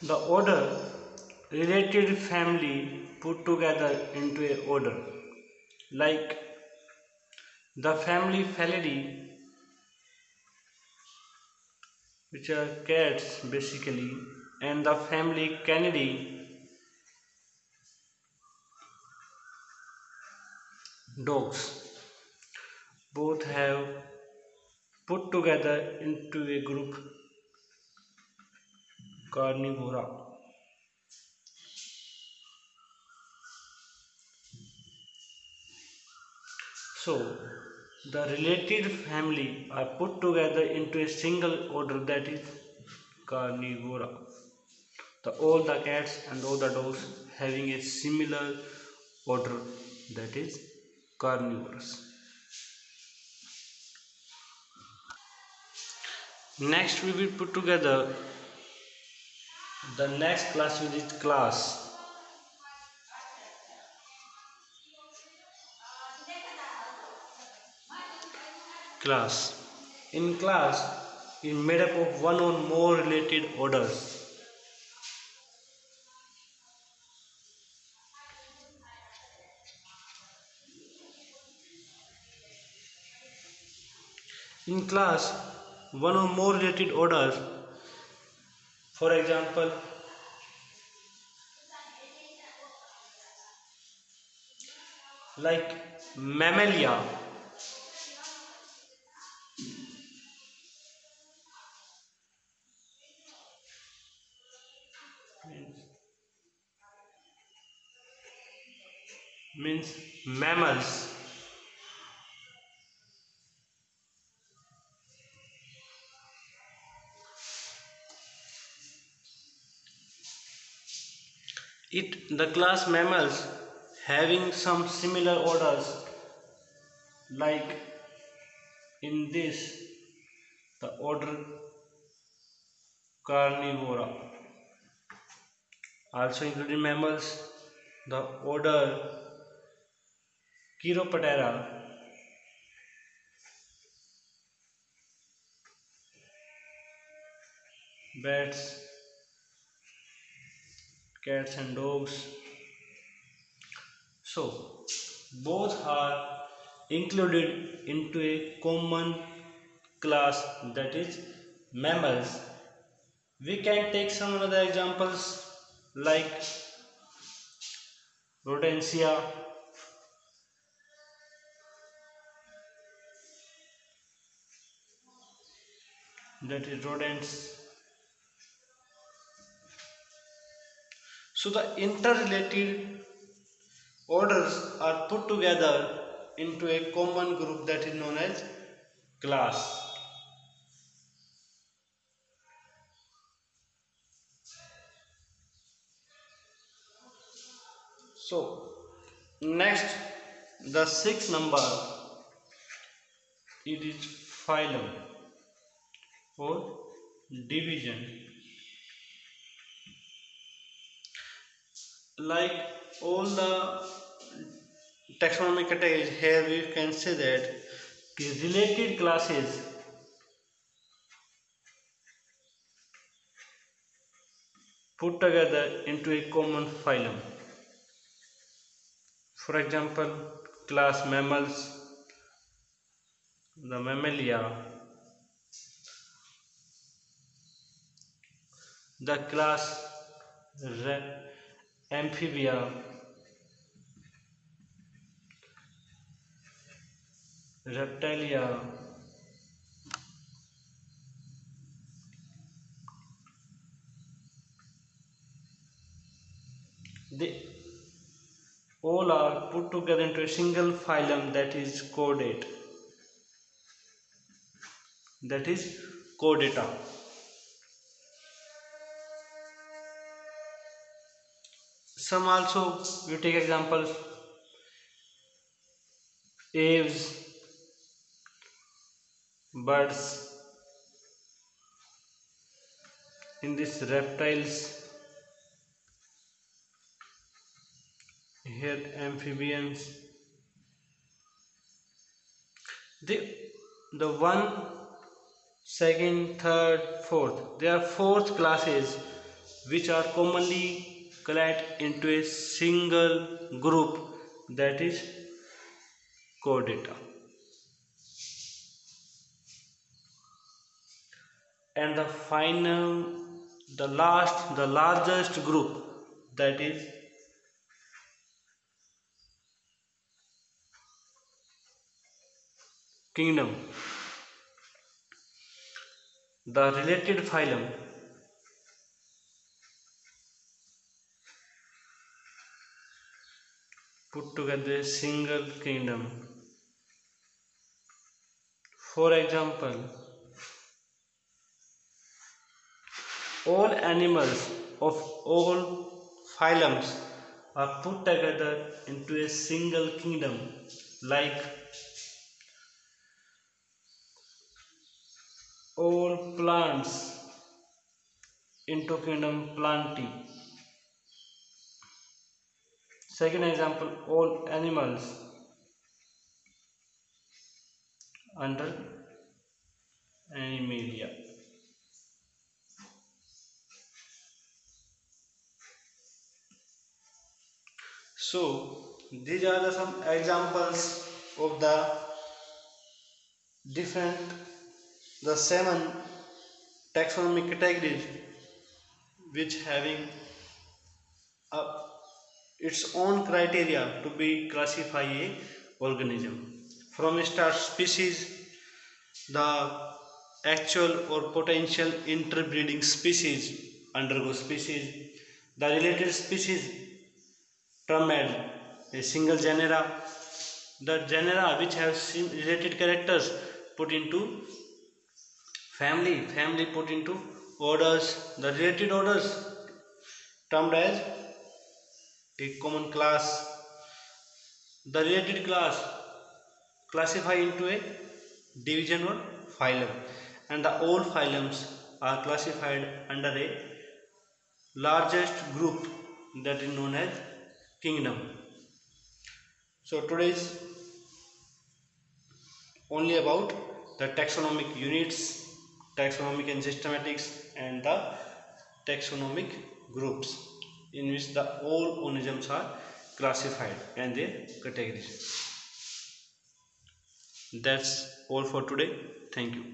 The order related family put together into a order, like the family Felidae, which are cats basically, and the family Canidae, dogs. Both have put together into a group Carnivora. So, the related family are put together into a single order, that is Carnivora. All the cats and all the dogs having a similar order, that is carnivores. Next we will put together the next class, which is class. In class is made up of one or more related orders. In class, one or more related orders, for example, like Mammalia, means mammals. The class mammals having some similar orders, like in this the order Carnivora, also including mammals, the order Chiroptera, bats, cats and dogs. So both are included into a common class, that is mammals. We can take some other examples like Rodentia, that is rodents. So the interrelated orders are put together into a common group, that is known as class. So next, the sixth number, it is phylum or division. Like all the taxonomic categories, here we can say that the related classes put together into a common phylum. For example, class mammals, the Mammalia, the class Amphibia, Reptilia, they all are put together into a single phylum, that is chordate, that is chordata. Some also, you take examples, aves, birds, in this reptiles, here amphibians. They, the one, second, third, fourth, there are fourth classes which are commonly clad into a single group, that is chordata. And the largest group, that is kingdom. The related phylum put together a single kingdom. For example, all animals of all phylums are put together into a single kingdom, like all plants into kingdom Plantae. Second example, all animals under Animalia. So these are some examples of different the 7 taxonomic categories which having its own criteria to be classify a organism. From start species, the actual or potential interbreeding species undergo species, the related species termed as a single genera, the genera which have related characters put into family put into orders, the related orders termed as a common class, the related class classify into a division or phylum, and the all phylums are classified under a largest group that is known as kingdom. So today is only about the taxonomic units, taxonomic and systematics, and the taxonomic groups in which the all organisms are classified and their categories. That's all for today. Thank you.